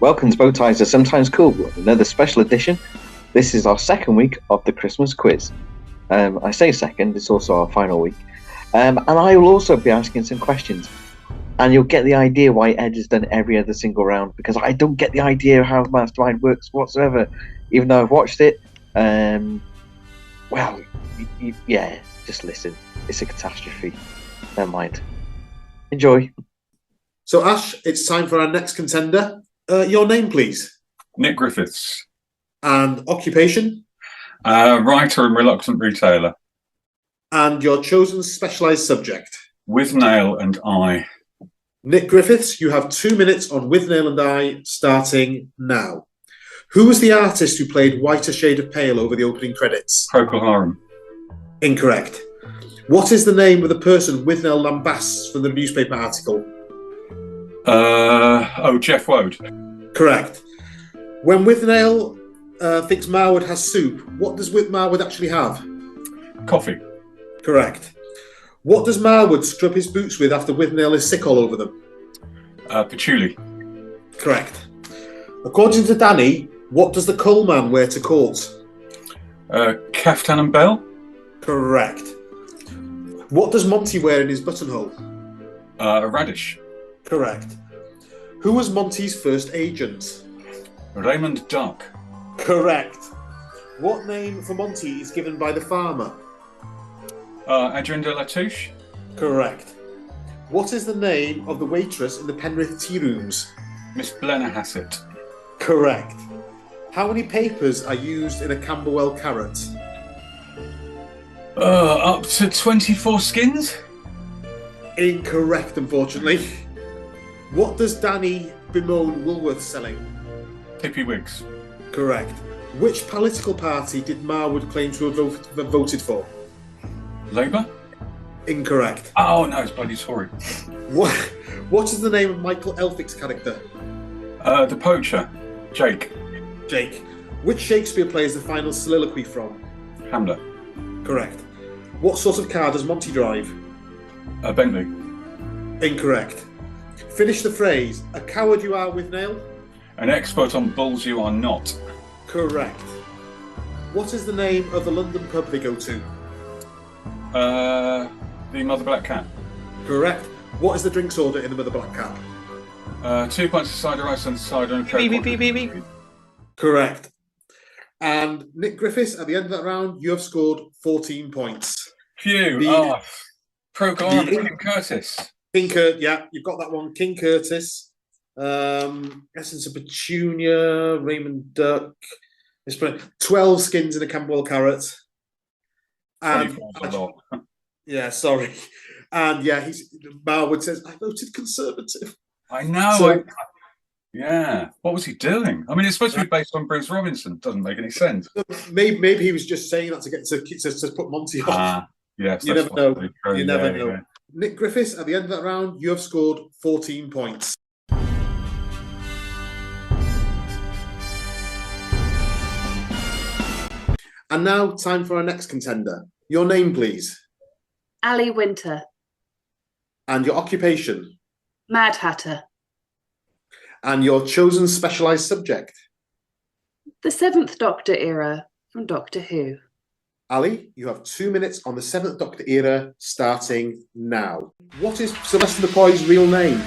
Welcome to Bow Ties Are Sometimes Cool, another special edition. This is our second week of the Christmas quiz. I say second, it's also our final week. And I will also be asking some questions. And you'll get the idea why Ed has done every other single round, because I don't get the idea of how Mastermind works whatsoever, even though I've watched it. Yeah, just listen. It's a catastrophe. Never mind. Enjoy. So, Ash, it's time for our next contender. Your name, please. Nick Griffiths. And occupation? Writer and reluctant retailer. And your chosen specialised subject? Withnail and I. Nick Griffiths, you have 2 minutes on Withnail and I, starting now. Who was the artist who played Whiter Shade of Pale over the opening credits? Procol Harum. Incorrect. What is the name of the person Withnail lambasts from the newspaper article? Jeff Wode. Correct. When Withnail thinks Marwood has soup, what does Marwood actually have? Coffee. Correct. What does Marwood scrub his boots with after Withnail is sick all over them? Patchouli. Correct. According to Danny, what does the coalman wear to court? Caftan and bell. Correct. What does Monty wear in his buttonhole? A radish. Correct. Who was Monty's first agent? Raymond Duck. Correct. What name for Monty is given by the farmer? Adrien de la Touche. Correct. What is the name of the waitress in the Penrith tea rooms? Miss Blennerhassett. Correct. How many papers are used in a Camberwell carrot? Up to 24 skins? Incorrect, unfortunately. What does Danny bemoan Woolworths selling? Pippi Wiggs. Correct. Which political party did Marwood claim to have voted for? Labour? Incorrect. Oh no, it's bloody Tory. What is the name of Michael Elphick's character? The poacher. Jake. Jake. Which Shakespeare play is the final soliloquy from? Hamlet. Correct. What sort of car does Monty drive? A Bentley. Incorrect. Finish the phrase. A coward you are, Withnail? An expert on bulls you are not. Correct. What is the name of the London pub they go to? The Mother Black Cat. Correct. What is the drinks order in the Mother Black Cat? 2 pints of cider ice and cider and coke. Correct. And Nick Griffiths, at the end of that round, you have scored 14 points. Phew. Procol Harum, King Curtis. Yeah, you've got that one. King Curtis. Essence of Petunia, Raymond Duck. 12 skins in a Camberwell carrot. And yeah, sorry. And yeah, Marwood says, I voted Conservative. I know. So, yeah. What was he doing? I mean, it's supposed to be based on Bruce Robinson. Doesn't make any sense. Maybe he was just saying that to get to put Monty off. Yes, you never know. True. You never know. Yeah. Nick Griffiths, at the end of that round, you have scored 14 points. And now, time for our next contender. Your name, please. Ali Winter. And your occupation? Mad Hatter. And your chosen specialised subject? The Seventh Doctor era from Doctor Who. Ali, you have 2 minutes on the Seventh Doctor era, starting now. What is Sylvester McCoy's real name?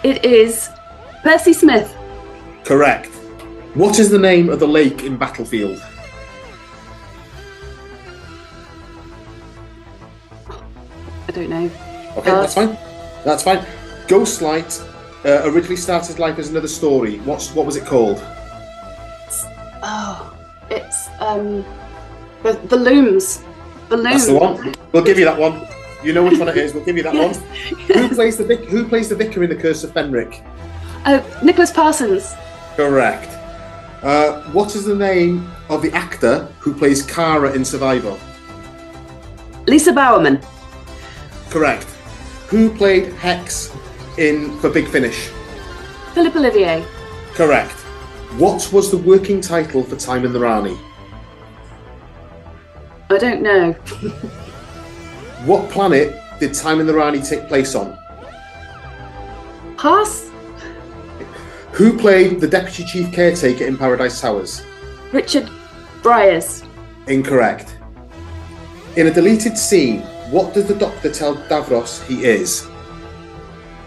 It is Percy Smith. Correct. What is the name of the lake in Battlefield? I don't know. Okay, that's fine. That's fine. Ghostlight originally started life as another story. What was it called? It's the Looms. The Looms. That's the one. We'll give you that one. You know which one it is. We'll give you that one. Who plays the vicar in The Curse of Fenric? Nicholas Parsons. Correct. What is the name of the actor who plays Kara in Survivor? Lisa Bowerman. Correct. Who played Hex for Big Finish? Philip Olivier. Correct. What was the working title for Time in the Rani? I don't know. What planet did Time in the Rani take place on? Pass. Who played the Deputy Chief Caretaker in Paradise Towers? Richard Briers. Incorrect. In a deleted scene, what does the Doctor tell Davros he is?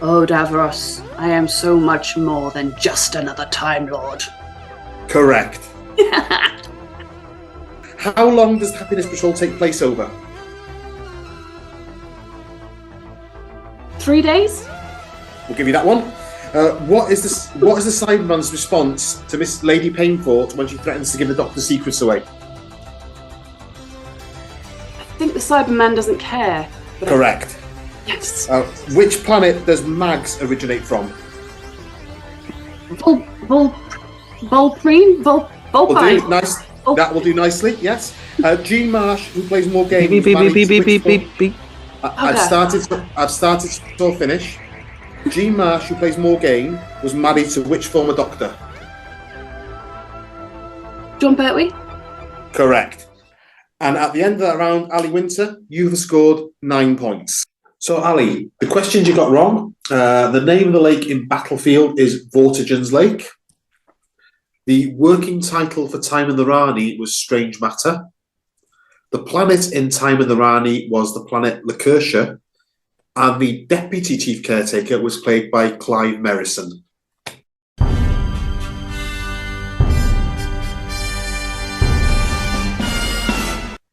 Oh, Davros, I am so much more than just another Time Lord. Correct. How long does the Happiness Patrol take place over? 3 days? We'll give you that one. What is the Cyberman's response to Miss Lady Painfort when she threatens to give the Doctor's secrets away? I think the Cyberman doesn't care. Correct. Yes. Which planet does Mags originate from? Volpine? Nice. That will do nicely. Yes. Jean Marsh, who plays Morgaine. I've started to finish. Jean Marsh, who plays Morgaine, was married to which former Doctor? John Pertwee? Correct. And at the end of that round, Ali Winter, you have scored 9 points. So, Ali, the questions you got wrong. The name of the lake in Battlefield is Vortigern's Lake. The working title for Time and the Rani was Strange Matter. The planet in Time and the Rani was the planet Lacertia. And the Deputy Chief Caretaker was played by Clive Merrison.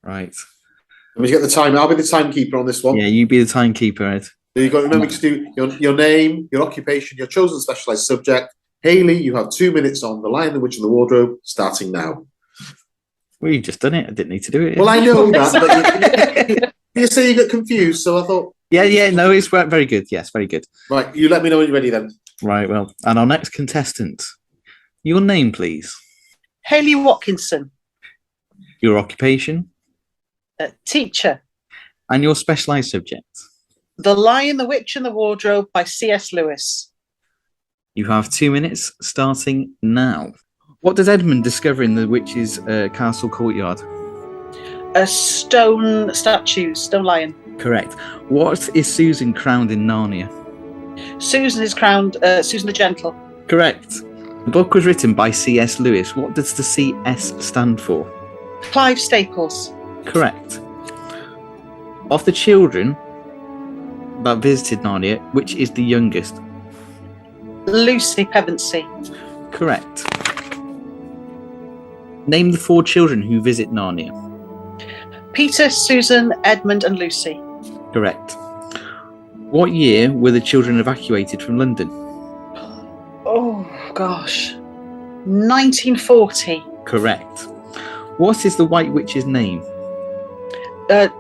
Right. Let me get the time. I'll be the timekeeper on this one. Yeah, you be the timekeeper, Ed. So you've got to remember to do your name, your occupation, your chosen specialised subject. Hayley, you have 2 minutes on The Lion, the Witch, and the Wardrobe, starting now. Well, you've just done it. I didn't need to do it. Well, I know that, but you say you get confused, so I thought... Yeah, no, it's very good. Yes, very good. Right, you let me know when you're ready then. Right, well, and our next contestant. Your name, please. Hayley Watkinson. Your occupation. Teacher. And your specialised subject. The Lion, the Witch and the Wardrobe by C.S. Lewis. You have 2 minutes, starting now. What does Edmund discover in the witch's castle courtyard? A stone statue, stone lion. Correct. What is Susan crowned in Narnia? Susan is crowned Susan the Gentle. Correct. The book was written by C.S. Lewis. What does the C.S. stand for? Clive Staples. Correct. Of the children that visited Narnia, which is the youngest? Lucy Pevensey. Correct. Name the 4 children who visit Narnia. Peter, Susan, Edmund and Lucy. Correct. What year were the children evacuated from London? Oh, gosh. 1940. Correct. What is the White Witch's name?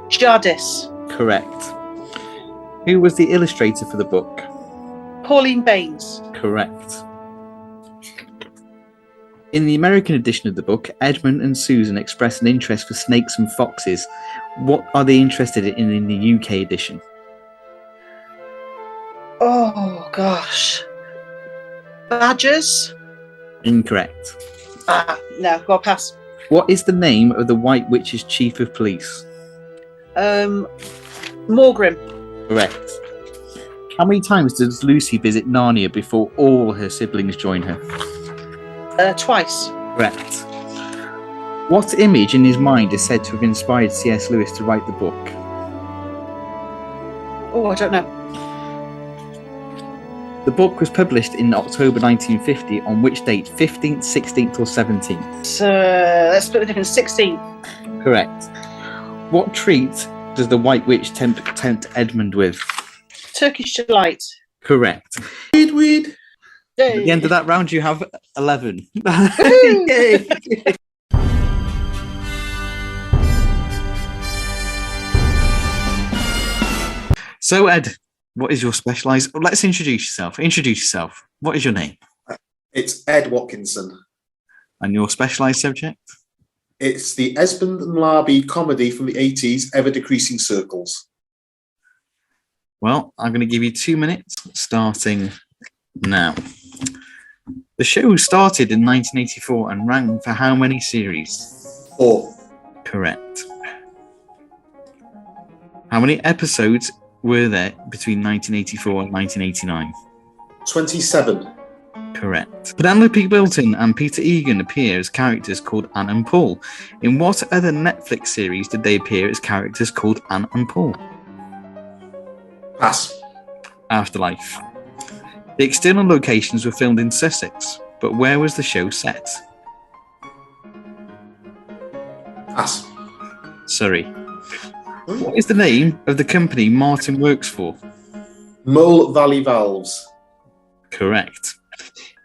Jardis. Correct. Who was the illustrator for the book? Pauline Baines. Correct. In the American edition of the book, Edmund and Susan express an interest for snakes and foxes. What are they interested in the UK edition? Oh, gosh. Badgers? Incorrect. No, go on, pass. What is the name of the White Witch's chief of police? Morgrim. Correct. How many times does Lucy visit Narnia before all her siblings join her? Twice. Correct. What image in his mind is said to have inspired C.S. Lewis to write the book? Oh, I don't know. The book was published in October 1950. On which date? 15th, 16th or 17th? So let's split the difference. 16. Correct. What treat does the White Witch tempt Edmund with? Turkish Delight. Correct. Weed. At the end of that round, you have 11. Yay. So, Ed, what is your specialised? Let's introduce yourself. Introduce yourself. What is your name? It's Ed Watkinson. And your specialised subject? It's the Esmond and Larby comedy from the 80s, Ever Decreasing Circles. Well, I'm going to give you 2 minutes, starting now. The show started in 1984 and ran for how many series? 4. Correct. How many episodes were there between 1984 and 1989? 27. Correct. Penelope Bilton and Peter Egan appear as characters called Anne and Paul. In what other Netflix series did they appear as characters called Anne and Paul? Pass. Afterlife. The external locations were filmed in Sussex, but where was the show set? Pass. Surrey. What is the name of the company Martin works for? Mole Valley Valves. Correct.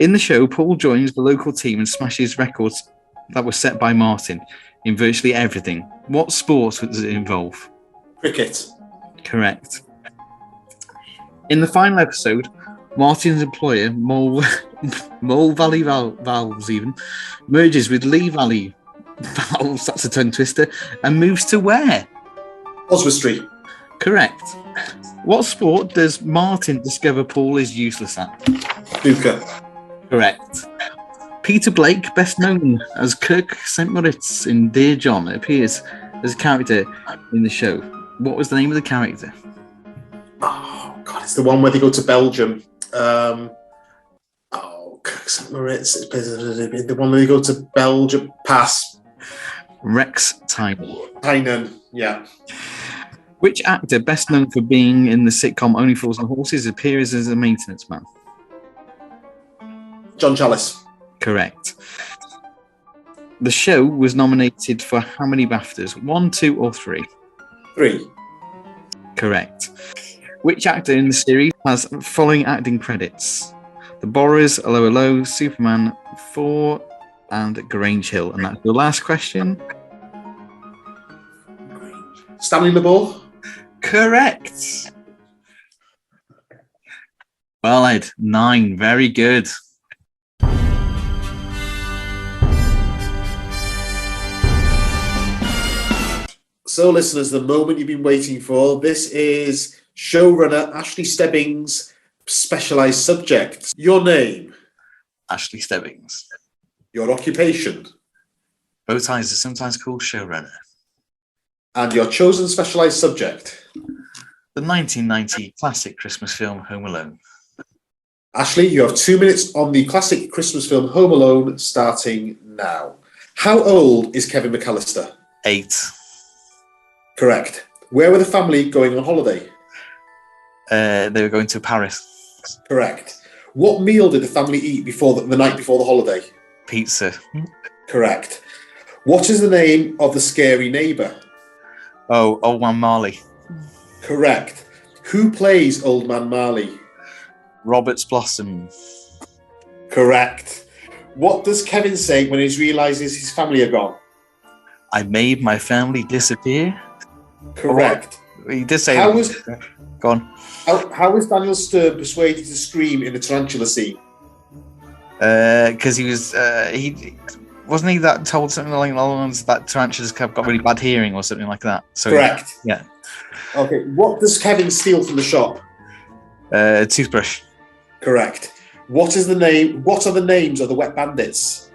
In the show, Paul joins the local team and smashes records that were set by Martin in virtually everything. What sport does it involve? Cricket. Correct. In the final episode, Martin's employer, Mole Valley Valves even, merges with Lee Valley Valves, that's a tongue twister, and moves to where? Oswestry. Correct. What sport does Martin discover Paul is useless at? Snooker. Correct. Peter Blake, best known as Kirk St. Moritz in Dear John, appears as a character in the show. What was the name of the character? Oh, God, it's the one where they go to Belgium. Kirk St. Moritz. It's the one where they go to Belgium. Pass. Rex Tynan. Tynan, yeah. Which actor, best known for being in the sitcom Only Fools and Horses, appears as a maintenance man? John Chalice. Correct. The show was nominated for how many BAFTAs? 1, 2, or 3? 3. Correct. Which actor in the series has following acting credits? The Borrowers, Hello Hello, Superman 4, and Grange Hill. And that's the last question. Stanley LeBeau. Correct. Well, Ed, 9. Very good. So, listeners, the moment you've been waiting for. This is showrunner Ashley Stebbings' specialised subject. Your name? Ashley Stebbings. Your occupation? Bow ties are sometimes called showrunner. And your chosen specialised subject? The 1990 classic Christmas film Home Alone. Ashley, you have 2 minutes on the classic Christmas film Home Alone, starting now. How old is Kevin McAllister? 8. Correct. Where were the family going on holiday? They were going to Paris. Correct. What meal did the family eat before the night before the holiday? Pizza. Correct. What is the name of the scary neighbour? Oh, Old Man Marley. Correct. Who plays Old Man Marley? Robert's Blossom. Correct. What does Kevin say when he realises his family are gone? I made my family disappear. Correct. He did say How that. was Go on. how was Daniel Stern persuaded to scream in the tarantula scene? Because he was he wasn't he that told something along the lines that tarantulas got really bad hearing or something like that. So Correct. Yeah. Okay. What does Kevin steal from the shop? Toothbrush. Correct. What are the names of the wet bandits?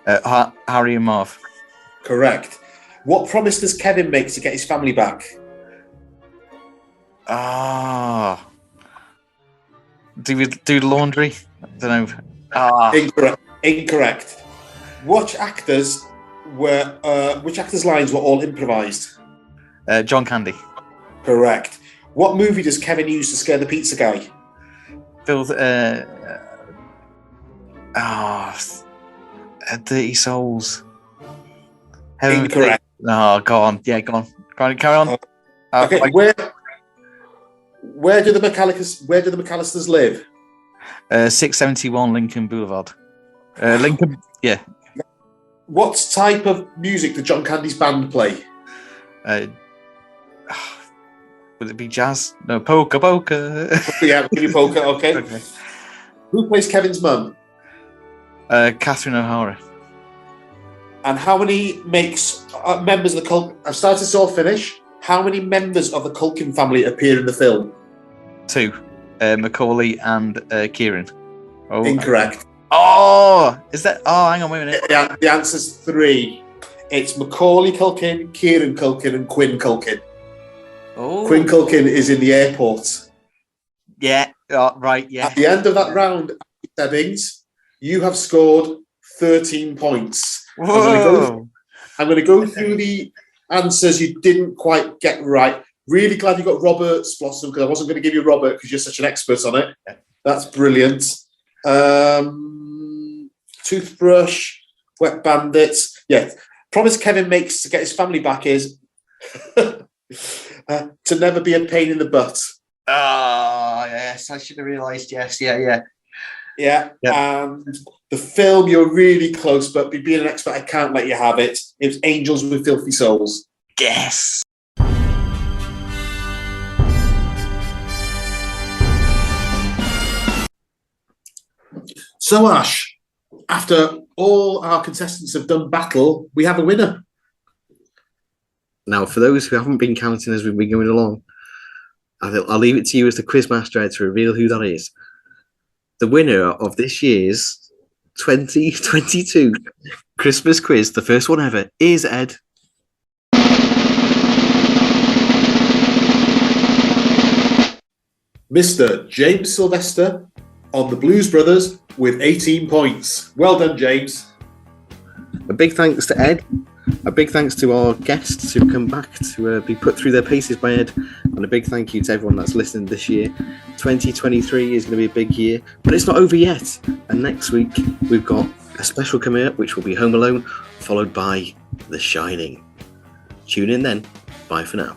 Harry and Marv. Correct. What promise does Kevin make to get his family back? Do we do laundry? I don't know. Incorrect. Which actors' lines were all improvised? John Candy. Correct. What movie does Kevin use to scare the pizza guy? Dirty Souls. Incorrect. No, go on. Yeah, go on. Carry on. Okay, where do the McAllisters live? 671 Lincoln Boulevard. Lincoln. Yeah. What type of music did John Candy's band play? Would it be jazz? No, polka. Yeah, give you polka. Okay. Okay. Who plays Kevin's mum? Catherine O'Hara. And how many members of the Culkin? I've started this all finish. How many members of the Culkin family appear in the film? 2. Macaulay and Kieran. Oh, Incorrect. Oh, is that? Oh, hang on, wait a minute. The answer's 3. It's Macaulay Culkin, Kieran Culkin, and Quinn Culkin. Oh, Quinn Culkin is in the airport. Yeah. Oh, right. Yeah. At the end of that round, Stebbings, You have scored 13 points. Whoa! I'm going to go through the answers you didn't quite get right. Really glad you got Robert's Blossom, because I wasn't going to give you Robert because you're such an expert on it. That's brilliant. Toothbrush, Wet Bandits. Yeah. Promise Kevin makes to get his family back is to never be a pain in the butt. Oh, yes. I should have realised. Yes. Yeah. Yeah. And the film, you're really close, but being an expert, I can't let you have it. It was Angels with Filthy Souls. Yes. So, Ash, after all our contestants have done battle, we have a winner. Now, for those who haven't been counting as we've been going along, I'll leave it to you as the quizmaster to reveal who that is. The winner of this year's 2022 Christmas quiz, the first one ever, is Ed. Mr. James Sylvester on the Blues Brothers with 18 points. Well done, James. A big thanks to Ed. A big thanks to our guests who've come back to be put through their paces by Ed. And a big thank you to everyone that's listened this year. 2023 is going to be a big year, but it's not over yet. And next week, we've got a special coming up, which will be Home Alone, followed by The Shining. Tune in then. Bye for now.